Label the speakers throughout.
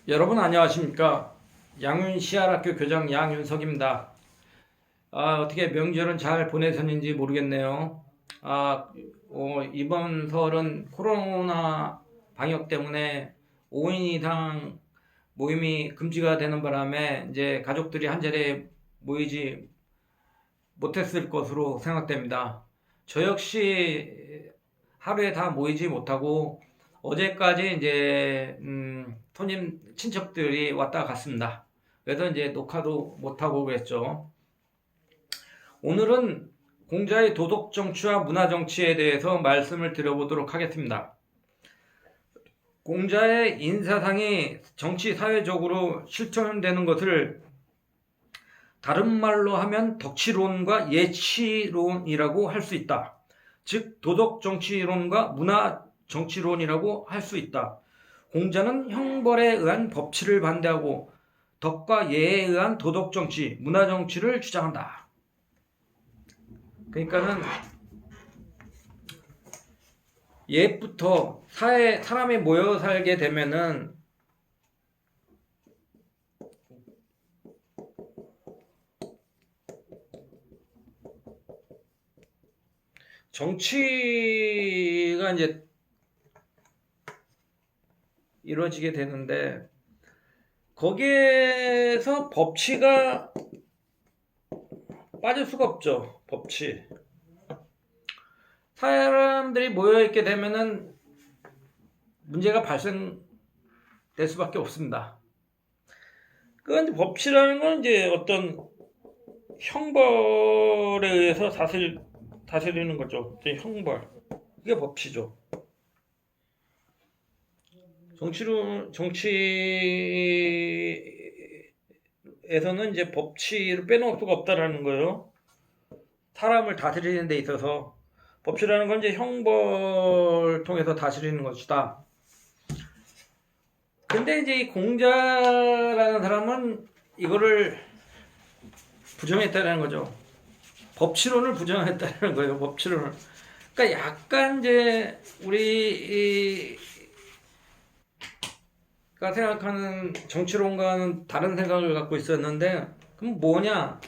Speaker 1: 여러분 안녕하십니까? 양윤시알학교 교장 양윤석입니다. 어떻게 명절은 잘 보내셨는지 모르겠네요. 이번 설은 코로나 방역 때문에 5인 이상 모임이 금지가 되는 바람에 이제 가족들이 한 자리에 모이지 못했을 것으로 생각됩니다. 저 역시 하루에 다 모이지 못하고 어제까지 이제 손님 친척들이 왔다 갔습니다. 그래서 이제 녹화도 못하고 그랬죠. 오늘은 공자의 도덕 정치와 문화 정치에 대해서 말씀을 드려보도록 하겠습니다. 공자의 인사상이 정치 사회적으로 실천되는 것을 다른 말로 하면 덕치론과 예치론이라고 할 수 있다. 즉 도덕 정치론과 문화 정치론이라고 할 수 있다. 공자는 형벌에 의한 법치를 반대하고 덕과 예에 의한 도덕 정치, 문화 정치를 주장한다. 그러니까는 옛부터 사람이 모여 살게 되면은 정치가 이제 이루어지게 되는데 거기에서 법치가 빠질 수가 없죠. 법치. 사람들이 모여있게 되면은 문제가 발생될 수밖에 없습니다. 그건 법치라는 건 이제 어떤 형벌에 의해서 다스리는 거죠. 형벌. 그게 법치죠. 정치에서는 이제 법치를 빼놓을 수가 없다라는 거예요. 사람을 다스리는 데 있어서 법치라는 건 이제 형벌 통해서 다스리는 것이다. 근데 이제 이 공자라는 사람은 이거를 부정했다는 거죠. 법치론을 부정했다는 거예요. 법치론을. 그러니까 약간 이제 우리가 생각하는 정치론과는 다른 생각을 갖고 있었는데, 그럼 뭐냐?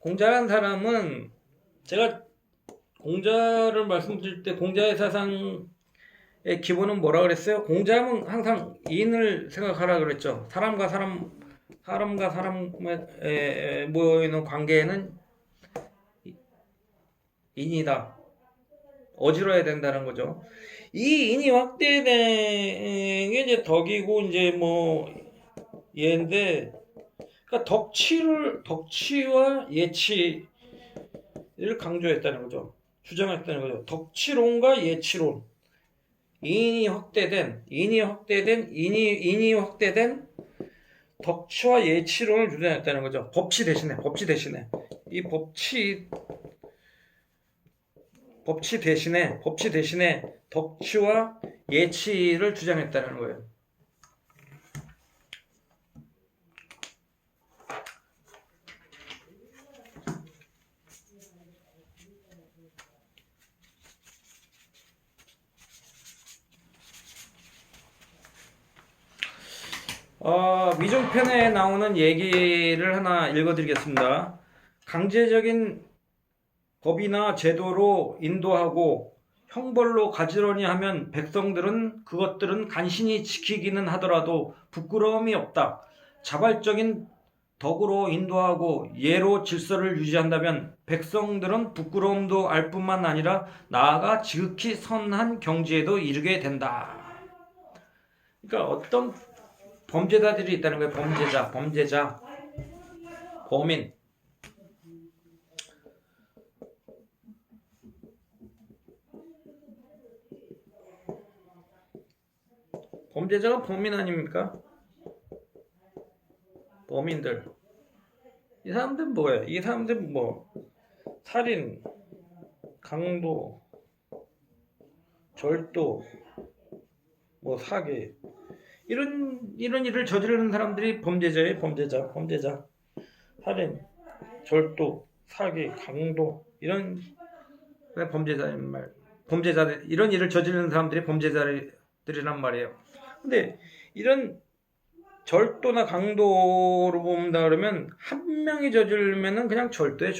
Speaker 1: 공자라는 사람은 제가 공자를 말씀드릴 때 공자의 사상의 기본은 뭐라 그랬어요? 공자는 항상 이인을 생각하라 그랬죠. 사람과 사람에 모여있는 관계에는 인이다. 어지러야 된다는 거죠. 이 인이 확대된 게 이제 덕이고 이제 뭐 예인데, 그러니까 덕치와 예치를 강조했다는 거죠. 주장했다는 거죠. 덕치론과 예치론. 인이 확대된 덕치와 예치론을 주장했다는 거죠. 법치 대신에 이 법치 대신에 덕치와 예치를 주장했다는 거예요. 위종편에 나오는 얘기를 하나 읽어드리겠습니다. 강제적인 법이나 제도로 인도하고 형벌로 가지런히 하면 백성들은 그것들은 간신히 지키기는 하더라도 부끄러움이 없다. 자발적인 덕으로 인도하고 예로 질서를 유지한다면 백성들은 부끄러움도 알 뿐만 아니라 나아가 지극히 선한 경지에도 이르게 된다. 그러니까 어떤 범죄자들이 있다는 거예요. 범죄자, 범인. 범죄자가 범인 아닙니까? 범인들. 이 사람들은 뭐예요? 이 사람들은 뭐 살인, 강도, 절도, 뭐 사기 이런 일을 저지르는 사람들이 범죄자예요. 범죄자. 살인, 절도, 사기, 강도 이런 범죄자들 이런 일을 저지르는 사람들이 범죄자들이란 말이에요. 근데 이런 절도나 강도로 본다 그러면 한 명이 저지르면은 그냥 절도예요.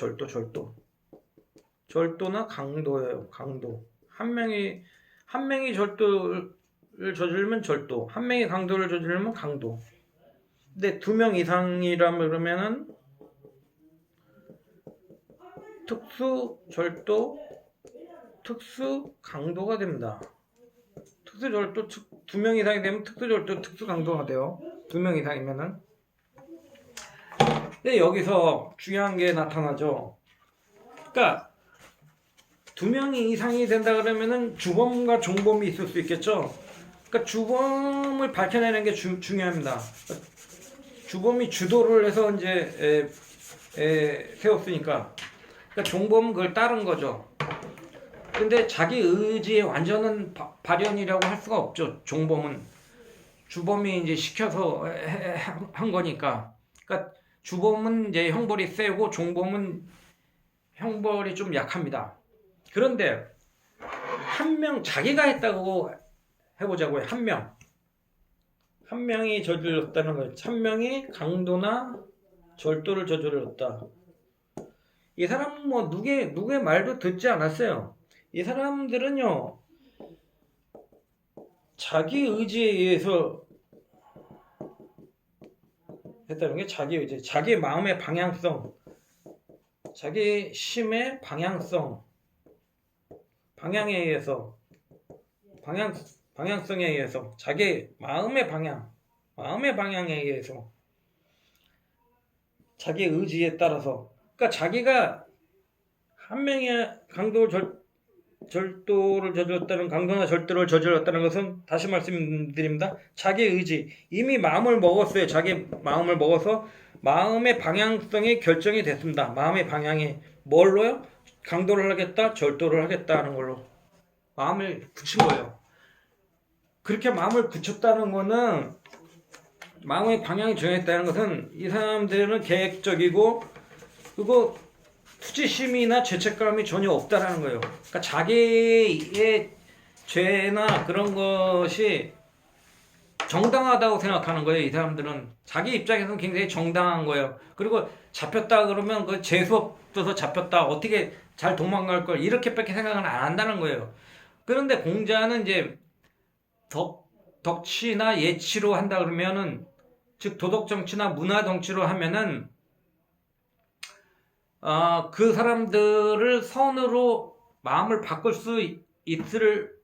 Speaker 1: 절도나 강도예요. 강도. 한 명이 절도를 저지르면 절도, 한 명이 강도를 저지르면 강도. 근데 2명 이상이라면 그러면은 특수 절도, 특수 강도가 됩니다. 특수 절도 2명 이상이 되면 특수 절도, 특수 강도가 돼요. 2명 이상이면은. 근데 여기서 중요한 게 나타나죠. 그러니까 2명 이상이 된다 그러면은 주범과 종범이 있을 수 있겠죠. 그러니까 주범을 밝혀내는 게 중요합니다. 주범이 주도를 해서 이제 세웠으니까. 그러니까 종범은 그걸 따른 거죠. 근데 자기 의지의 완전한 발현이라고 할 수가 없죠. 종범은 주범이 이제 시켜서 한 거니까. 그러니까 주범은 이제 형벌이 세고 종범은 형벌이 좀 약합니다. 그런데 한 명 자기가 했다고 해보자고요. 한 명이 저질렀다는 거예요. 한 명이 강도나 절도를 저질렀다. 이 사람은 뭐 누구의 말도 듣지 않았어요. 이 사람들은요, 자기 의지에 의해서 했다는 게 자기 의지, 자기 마음의 방향성, 자기 심의 방향에 의해서, 방향성에 의해서, 자기 마음의 방향에 의해서, 자기 의지에 따라서. 그러니까 자기가 한 명이 절도를 저질렀다는, 강도나 절도를 저질렀다는 것은, 다시 말씀드립니다. 자기 의지, 이미 마음을 먹었어요. 자기 마음을 먹어서 마음의 방향성이 결정이 됐습니다. 마음의 방향이 뭘로요? 강도를 하겠다, 절도를 하겠다 하는 걸로 마음을 굳힌 거예요. 그렇게 마음을 굳혔다는 거는, 마음의 방향이 정했다는 것은 이 사람들은 계획적이고, 그리고 투지심이나 죄책감이 전혀 없다라는 거예요. 그러니까 자기의 죄나 그런 것이 정당하다고 생각하는 거예요. 이 사람들은 자기 입장에서는 굉장히 정당한 거예요. 그리고 잡혔다 그러면 그 재수 없어서 잡혔다, 어떻게 잘 도망갈 걸, 이렇게밖에 생각은 안 한다는 거예요. 그런데 공자는 이제 덕치나 예치로 한다 그러면은, 즉 도덕 정치나 문화 정치로 하면은 그 사람들을 선으로 마음을 바꿀 수 있을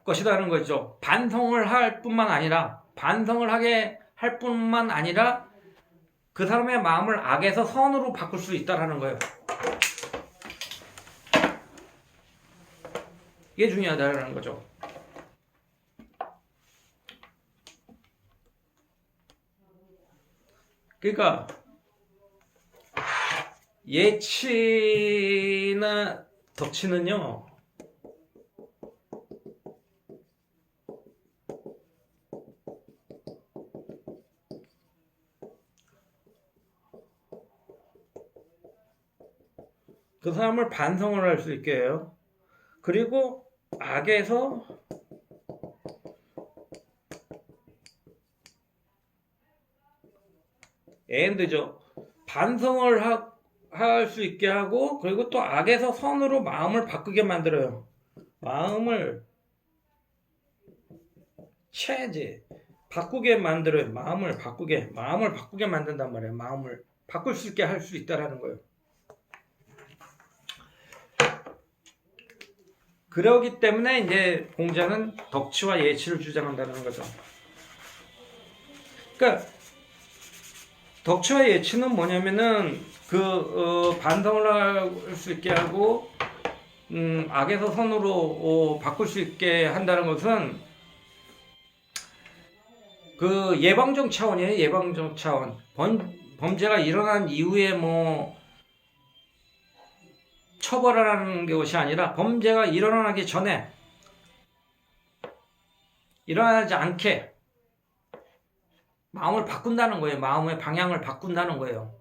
Speaker 1: 것이라는 거죠. 반성을 하게 할 뿐만 아니라 그 사람의 마음을 악에서 선으로 바꿀 수 있다라는 거예요. 이게 중요하다는 거죠. 그러니까 예치나 덕치는요, 그 사람을 반성을 할 수 있게 해요. 그리고 악에서 엔드죠. 반성을 할 수 있게 하고, 그리고 또 악에서 선으로 마음을 바꾸게 만들어요. 마음을 바꾸게 만들어요. 마음을 바꾸게 만든단 말이에요. 마음을 바꿀 수 있게 할 수 있다라는 거예요. 그러기 때문에 이제 공자는 덕치와 예치를 주장한다는 거죠. 그러니까 덕치와 예치는 뭐냐면은 반성을 할 수 있게 하고, 악에서 선으로 바꿀 수 있게 한다는 것은 그 예방적 차원이에요. 예방적 차원. 범죄가 일어난 이후에 뭐 처벌하는 것이 아니라, 범죄가 일어나기 전에, 일어나지 않게 마음을 바꾼다는 거예요. 마음의 방향을 바꾼다는 거예요.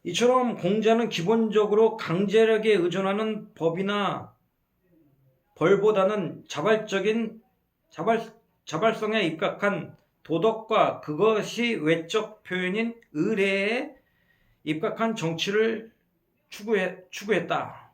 Speaker 1: 이처럼 공자는 기본적으로 강제력에 의존하는 법이나 벌보다는 자발적인 자발성에 입각한 도덕과 그것이 외적 표현인 의례에 입각한 정치를 추구했다.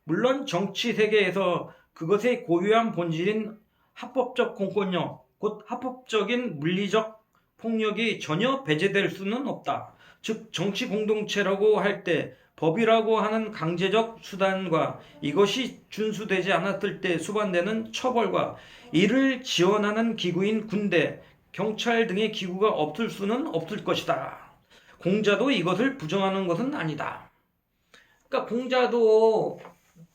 Speaker 1: 물론 정치 세계에서 그것의 고유한 본질인 합법적 공권력, 곧 합법적인 물리적 폭력이 전혀 배제될 수는 없다. 즉 정치 공동체라고 할 때 법이라고 하는 강제적 수단과 이것이 준수되지 않았을 때 수반되는 처벌과 이를 지원하는 기구인 군대, 경찰 등의 기구가 없을 수는 없을 것이다. 공자도 이것을 부정하는 것은 아니다. 그러니까 공자도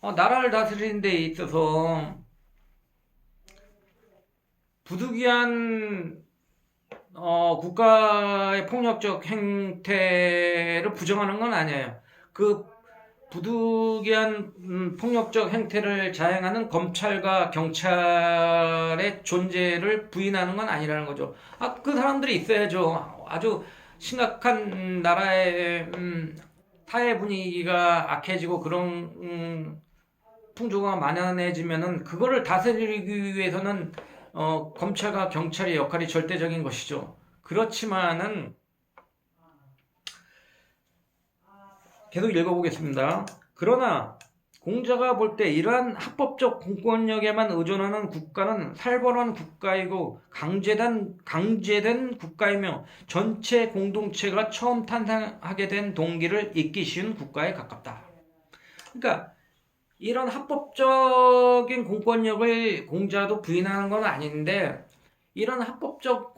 Speaker 1: 나라를 다스리는 데 있어서 부득이한 국가의 폭력적 행태를 부정하는 건 아니에요. 그 부득이한 폭력적 행태를 자행하는 검찰과 경찰의 존재를 부인하는 건 아니라는 거죠. 그 사람들이 있어야죠. 아주 심각한 나라의 사회 분위기가 악해지고 그런 풍조가 만연해지면은 그거를 다스리기 위해서는 검찰과 경찰의 역할이 절대적인 것이죠. 그렇지만은 계속 읽어보겠습니다. 그러나 공자가 볼 때 이러한 합법적 공권력에만 의존하는 국가는 살벌한 국가이고 강제된 국가이며 전체 공동체가 처음 탄생하게 된 동기를 잊기 쉬운 국가에 가깝다. 그러니까 이런 합법적인 공권력을 공자도 부인하는 건 아닌데 이런 합법적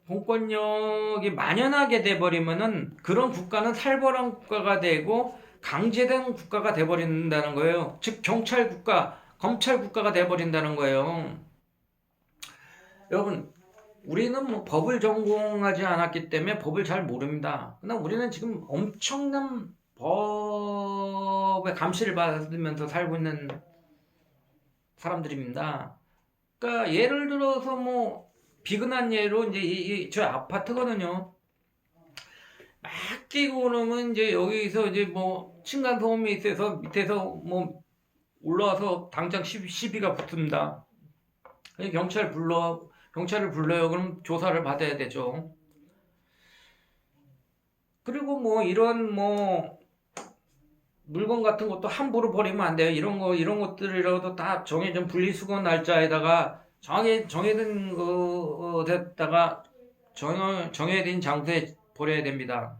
Speaker 1: 공권력이 만연하게 돼버리면은 그런 국가는 살벌한 국가가 되고 강제된 국가가 돼버린다는 거예요. 즉 경찰 국가, 검찰 국가가 돼버린다는 거예요. 여러분, 우리는 뭐 법을 전공하지 않았기 때문에 법을 잘 모릅니다. 그러나 우리는 지금 엄청난 법의 감시를 받으면서 살고 있는 사람들입니다. 그러니까 예를 들어서 뭐 비근한 예로 이제 저 아파트거든요. 막 뛰고 그러면 이제 여기서 이제 뭐 층간 소음이 있어서 밑에서 뭐 올라와서 당장 시비가 붙습니다. 경찰을 불러요. 그럼 조사를 받아야 되죠. 그리고 뭐 이런 뭐 물건 같은 것도 함부로 버리면 안 돼요. 이런 것들이라도 다 정해진 분리수거 날짜에다가 정해진 데다가 정해진 장소에 버려야 됩니다.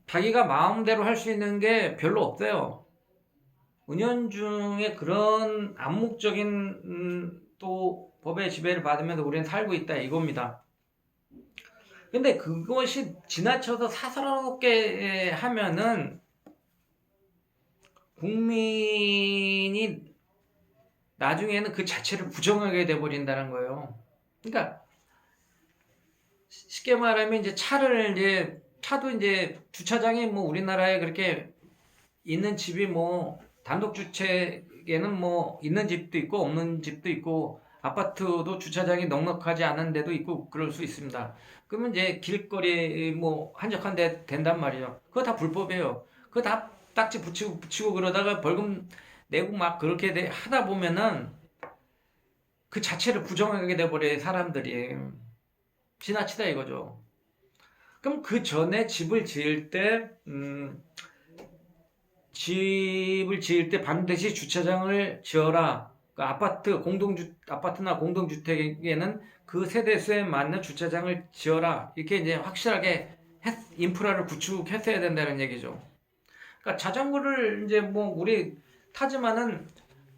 Speaker 1: 자기가 마음대로 할 수 있는 게 별로 없어요. 은연중에 그런 암묵적인 또 법의 지배를 받으면서 우리는 살고 있다 이겁니다. 근데 그것이 지나쳐서 사사롭게 하면은 국민이 나중에는 그 자체를 부정하게 돼버린다는 거예요. 그러니까 쉽게 말하면 이제 차도 이제 주차장이 뭐 우리나라에 그렇게 있는 집이 뭐 단독 주택에는 뭐 있는 집도 있고 없는 집도 있고 아파트도 주차장이 넉넉하지 않은 데도 있고 그럴 수 있습니다. 그러면 이제 길거리 뭐 한적한 데 된단 말이죠. 그거 다 불법이에요. 그거 다 딱지 붙이고 그러다가 벌금 내고 막 그렇게 하다 보면은 그 자체를 부정하게 돼버려요, 사람들이. 지나치다 이거죠. 그럼 그 전에 집을 지을 때 반드시 주차장을 지어라. 그 아파트나 공동주택에는 그 세대수에 맞는 주차장을 지어라. 이렇게 이제 확실하게 인프라를 구축했어야 된다는 얘기죠. 그러니까 자전거를 이제 뭐 우리 타지만은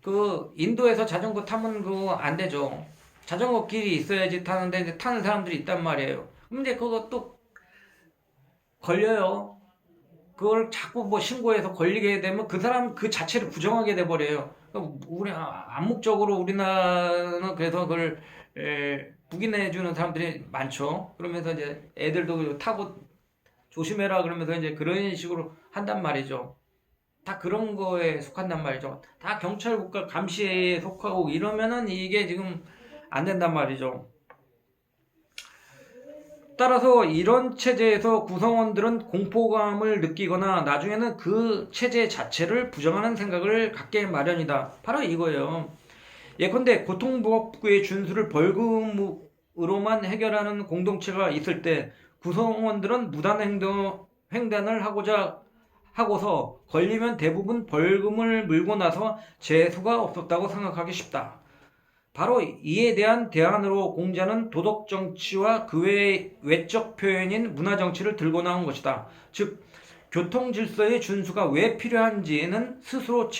Speaker 1: 그 인도에서 자전거 타면 그거 안 되죠. 자전거 길이 있어야지 타는데 이제 타는 사람들이 있단 말이에요. 근데 그것도 걸려요. 그걸 자꾸 뭐 신고해서 걸리게 되면 그 사람 그 자체를 부정하게 돼버려요. 암묵적으로 우리나라는 그래서 그걸 부인해주는 사람들이 많죠. 그러면서 이제 애들도 타고 조심해라 그러면서 이제 그런 식으로 한단 말이죠. 다 그런 거에 속한단 말이죠. 다 경찰 국가 감시에 속하고 이러면은 이게 지금 안 된단 말이죠. 따라서 이런 체제에서 구성원들은 공포감을 느끼거나 나중에는 그 체제 자체를 부정하는 생각을 갖게 마련이다. 바로 이거예요. 예컨대 고통복구의 준수를 벌금으로만 해결하는 공동체가 있을 때 구성원들은 횡단을 하고서 걸리면 대부분 벌금을 물고 나서 재수가 없었다고 생각하기 쉽다. 바로 이에 대한 대안으로 공자는 도덕 정치와 그 외의 외적 표현인 문화 정치를 들고 나온 것이다. 즉 교통 질서의 준수가 왜 필요한지는 스스로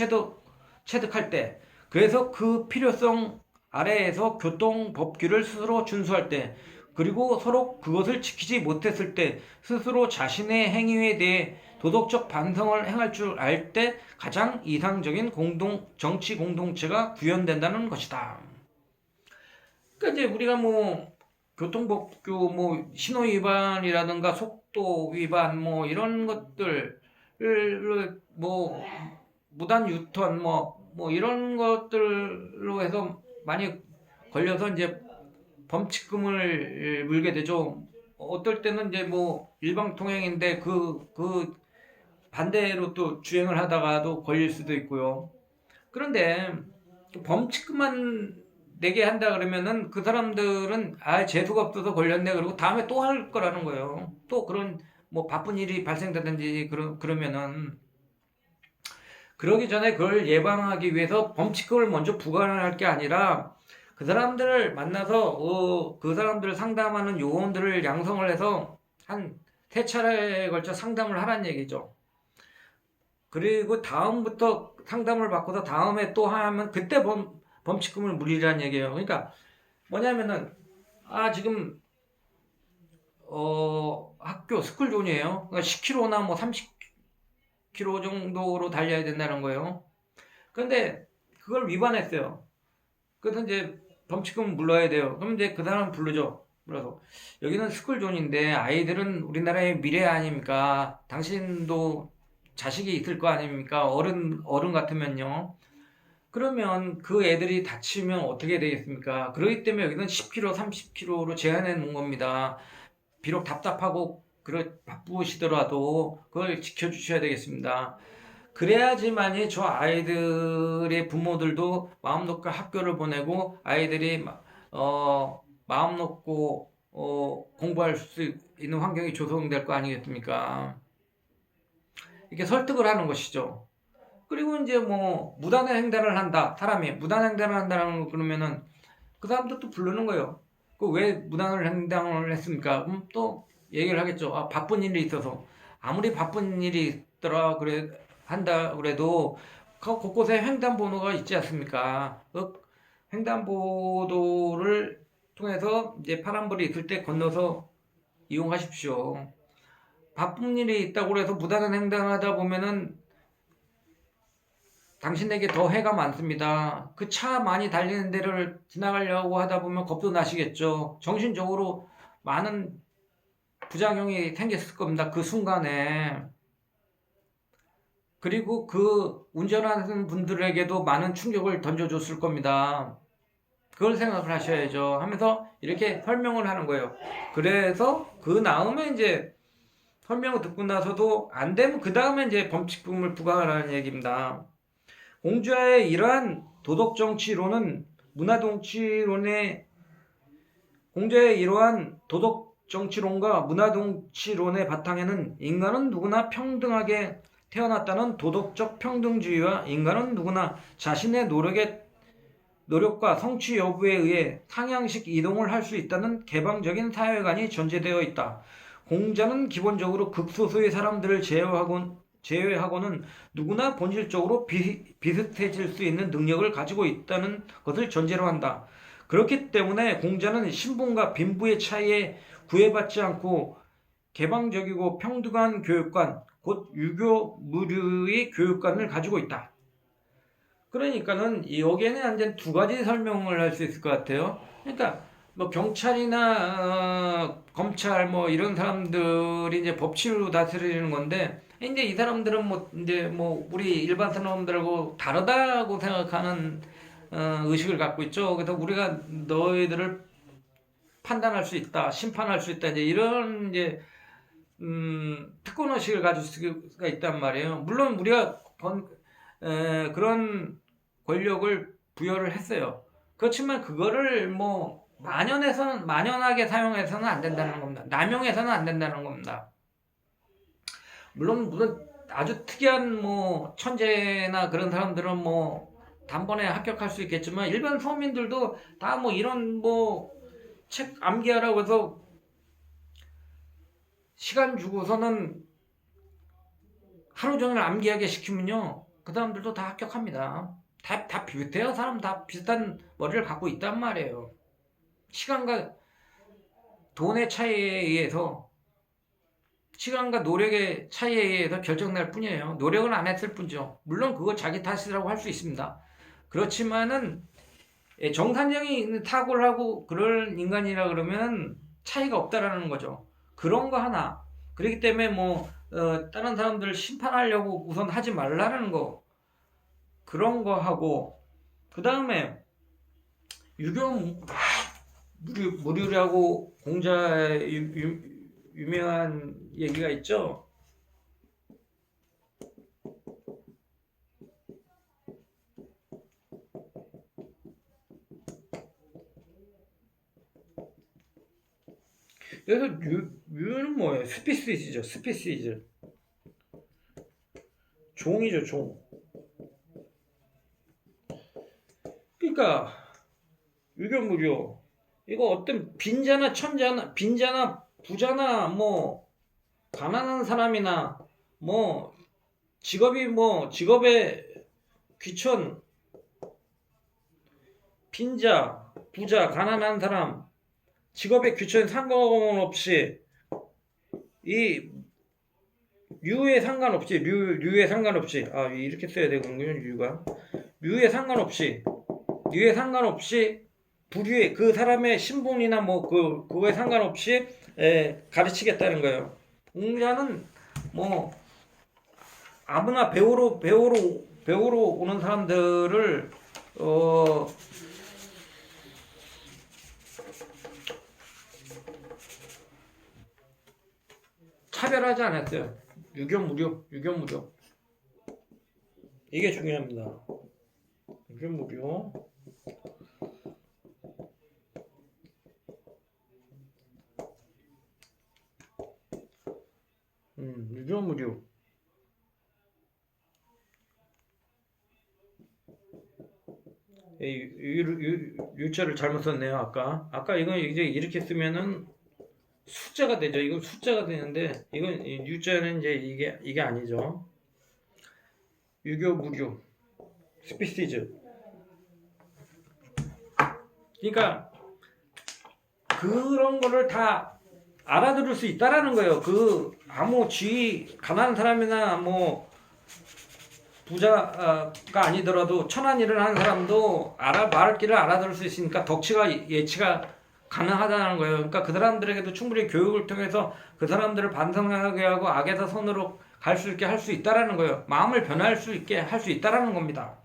Speaker 1: 체득할 때, 그래서 그 필요성 아래에서 교통 법규를 스스로 준수할 때, 그리고 서로 그것을 지키지 못했을 때 스스로 자신의 행위에 대해 도덕적 반성을 행할 줄 알 때 가장 이상적인 정치 공동체가 구현된다는 것이다. 그러니까 이제 우리가 뭐 교통법규, 뭐 신호 위반이라든가 속도 위반, 뭐 이런 것들을 뭐 무단 유턴, 뭐 이런 것들로 해서 많이 걸려서 이제 범칙금을 물게 되죠. 어떨 때는 이제 뭐 일방통행인데 그 반대로 또 주행을 하다가도 걸릴 수도 있고요. 그런데 범칙금만 내게 한다 그러면은 그 사람들은 재수가 없어서 걸렸네 그러고 다음에 또 할 거라는 거예요. 또 그런 뭐 바쁜 일이 발생되든지 그러면은 그러기 전에 그걸 예방하기 위해서 범칙금을 먼저 부과할 게 아니라 그 사람들을 만나서 그 사람들을 상담하는 요원들을 양성을 해서 한 3차례에 걸쳐 상담을 하라는 얘기죠. 그리고 다음부터 상담을 받고서 다음에 또 하면 그때 범칙금을 물리라는 얘기예요. 그러니까 뭐냐면은 지금 학교 스쿨존이에요. 그러니까 10km나 뭐 30km 정도로 달려야 된다는 거예요. 그런데 그걸 위반했어요. 그래서 이제 범칙금 물러야 돼요. 그럼 이제 그 사람 부르죠. 불러서 여기는 스쿨존인데 아이들은 우리나라의 미래 아닙니까? 당신도 자식이 있을 거 아닙니까? 어른 같으면요. 그러면 그 애들이 다치면 어떻게 되겠습니까? 그렇기 때문에 여기는 10km, 30km로 제한해 놓은 겁니다. 비록 답답하고 바쁘시더라도 그걸 지켜주셔야 되겠습니다. 그래야지만이 저 아이들의 부모들도 마음 놓고 학교를 보내고 아이들이 마음 놓고 공부할 수 있는 환경이 조성될 거 아니겠습니까? 이렇게 설득을 하는 것이죠. 그리고 이제 뭐 무단의 횡단을 한다. 사람이 무단의 횡단을 한다는 거 그러면은 그 사람도 또 부르는 거예요. 그 왜 무단을 횡단을 했습니까? 그럼 또 얘기를 하겠죠. 바쁜 일이 있어서. 아무리 바쁜 일이 있더라 한다 그래도 그 곳곳에 횡단번호가 있지 않습니까? 그 횡단보도를 통해서 이제 파란불이 있을 때 건너서 이용하십시오. 바쁜 일이 있다고 해서 무단한 횡단을 하다 보면은 당신에게 더 해가 많습니다. 그 차 많이 달리는 데를 지나가려고 하다 보면 겁도 나시겠죠. 정신적으로 많은 부작용이 생겼을 겁니다. 그 순간에. 그리고 그 운전하는 분들에게도 많은 충격을 던져줬을 겁니다. 그걸 생각을 하셔야죠. 하면서 이렇게 설명을 하는 거예요. 그래서 그 다음에 이제 설명을 듣고 나서도 안 되면 그 다음에 이제 범칙금을 부과하라는 얘기입니다. 공자의 이러한 도덕정치론은 공자의 이러한 도덕정치론과 문화정치론의 바탕에는 인간은 누구나 평등하게 태어났다는 도덕적 평등주의와 인간은 누구나 자신의 노력과 성취 여부에 의해 상향식 이동을 할 수 있다는 개방적인 사회관이 전제되어 있다. 공자는 기본적으로 극소수의 사람들을 제외하고는 누구나 본질적으로 비슷해질 수 있는 능력을 가지고 있다는 것을 전제로 한다. 그렇기 때문에 공자는 신분과 빈부의 차이에 구애받지 않고 개방적이고 평등한 교육관, 곧 유교 무류의 교육관을 가지고 있다. 그러니까는 여기에는 완전 두 가지 설명을 할 수 있을 것 같아요. 그러니까 뭐 경찰이나 검찰 뭐 이런 사람들이 이제 법치로 다스리는 건데 이제 이 사람들은 뭐 우리 일반 사람들하고 다르다고 생각하는 의식을 갖고 있죠. 그래서 우리가 너희들을 판단할 수 있다, 심판할 수 있다, 이제 이런 이제 특권의식을 가질 수가 있단 말이에요. 물론 우리가 그런 권력을 부여를 했어요. 그렇지만 그거를 뭐 만연하게 사용해서는 안 된다는 겁니다. 남용해서는 안 된다는 겁니다. 물론 아주 특이한 뭐 천재나 그런 사람들은 뭐 단번에 합격할 수 있겠지만 일반 서민들도 다 뭐 이런 뭐 책 암기하라고 해서 시간 주고서는 하루 종일 암기하게 시키면요, 그 사람들도 다 합격합니다. 다 비슷해요. 사람 다 비슷한 머리를 갖고 있단 말이에요. 시간과 돈의 차이에 의해서, 시간과 노력의 차이에 의해서 결정날 뿐이에요. 노력은 안 했을 뿐이죠. 물론 그거 자기 탓이라고 할 수 있습니다. 그렇지만은 정상적인 탁월을 하고 그럴 인간이라 그러면 차이가 없다라는 거죠. 그런 거 하나. 그렇기 때문에 뭐 다른 사람들을 심판하려고 우선 하지 말라는 거, 그런 거 하고, 그 다음에 유교 무류라고 공자의 유명한 얘기가 있죠. 그래서 유는 뭐예요? 스피시즈죠. 스피시즈. 종이죠, 종. 그러니까 유교무료, 이거 어떤 빈자나 부자나 뭐 가난한 사람이나 뭐 직업의 귀천, 빈자, 부자, 가난한 사람, 직업의 귀천에 상관없이, 이 류에 상관없이, 이렇게 써야 되군요. 류에 상관없이 부류에, 그 사람의 신분이나 뭐 그거에 상관없이 가르치겠다는 거예요. 공자는 뭐 아무나 배우러 오는 사람들을 차별하지 않았어요. 유교무료. 이게 중요합니다. 유교무료. 유교무료. 유자를 잘못 썼네요. 아까 이건 이제 이렇게 쓰면은 숫자가 되죠. 이건 숫자가 되는데, 이건 유자는 이제 이게 아니죠. 유교무료, 스피시즈. 그러니까 그런 거를 다 알아들을 수 있다라는 거예요. 아무 가난한 사람이나 뭐 부자가 아니더라도 천한 일을 하는 사람도 말할 길을 알아들을 수 있으니까 덕치가 예치가 가능하다는 거예요. 그러니까 그 사람들에게도 충분히 교육을 통해서 그 사람들을 반성하게 하고 악에서 선으로 갈 수 있게 할 수 있다라는 거예요. 마음을 변할 수 있게 할 수 있다라는 겁니다.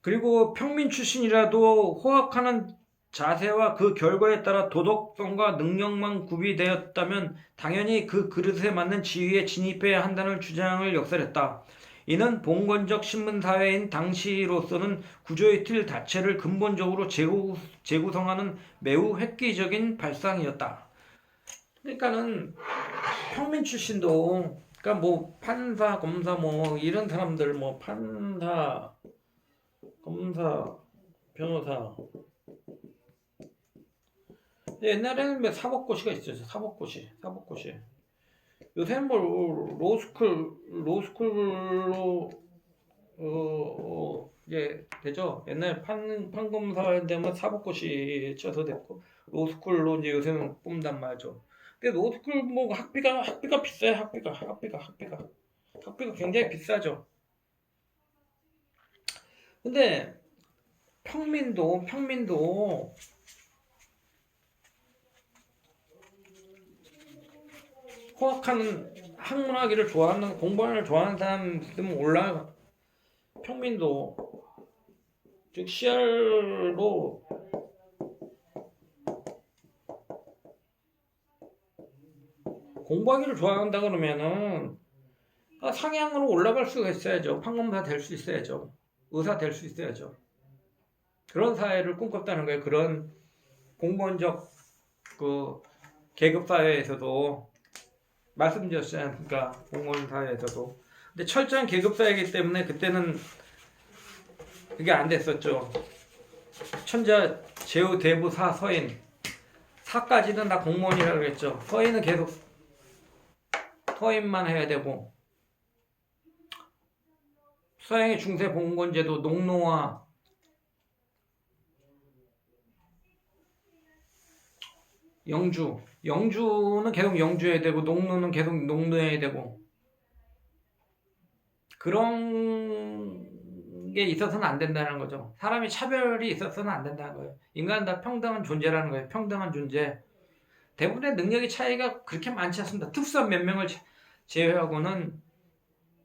Speaker 1: 그리고 평민 출신이라도 호학하는 자세와 그 결과에 따라 도덕성과 능력만 구비되었다면 당연히 그 그릇에 맞는 지위에 진입해야 한다는 주장을 역설했다. 이는 봉건적 신문사회인 당시로서는 구조의 틀 자체를 근본적으로 재구성하는 매우 획기적인 발상이었다. 그러니까는 평민 출신도, 그러니까 뭐 판사, 검사 뭐 이런 사람들, 뭐 판사, 검사, 변호사. 옛날에는 뭐 사법고시가 있었죠. 사법고시. 요새는 뭐 로스쿨로 이제 되죠. 옛날 판검사 되면 사법고시 쳐서 됐고 로스쿨로 이제 요새는 뽑는단 말이죠. 근데 로스쿨 뭐 학비가 비싸요. 학비가 굉장히 비싸죠. 근데 평민도 호학하는 학문하기를 좋아하는, 공부하는 걸 좋아하는 사람 있으면 올라요. 평민도 즉 CR로 공부하기를 좋아한다 그러면은 상향으로 올라갈 수가 있어야죠. 판검사 될 수 있어야죠. 의사 될 수 있어야죠. 그런 사회를 꿈꿨다는 거예요. 그런 공무원적 그 계급 사회에서도 말씀드렸지 않습니까? 공무원 사회에서도. 근데 철저한 계급 사회이기 때문에 그때는 그게 안 됐었죠. 천자, 제후, 대부, 사, 서인. 사까지는 다 공무원이라고 그랬죠. 서인은 계속 서인만 해야 되고, 서양의 중세 봉건제도 농노와 영주는 계속 영주해야 되고 농노는 계속 농노해야 되고 그런 게 있어서는 안 된다는 거죠. 사람이 차별이 있어서는 안 된다는 거예요. 인간은 다 평등한 존재라는 거예요. 평등한 존재. 대부분의 능력의 차이가 그렇게 많지 않습니다. 특수한 몇 명을 제외하고는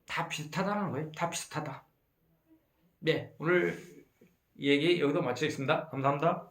Speaker 1: 다 비슷하다는 거예요. 다 비슷하다. 네, 오늘 얘기 여기서 마치겠습니다. 감사합니다.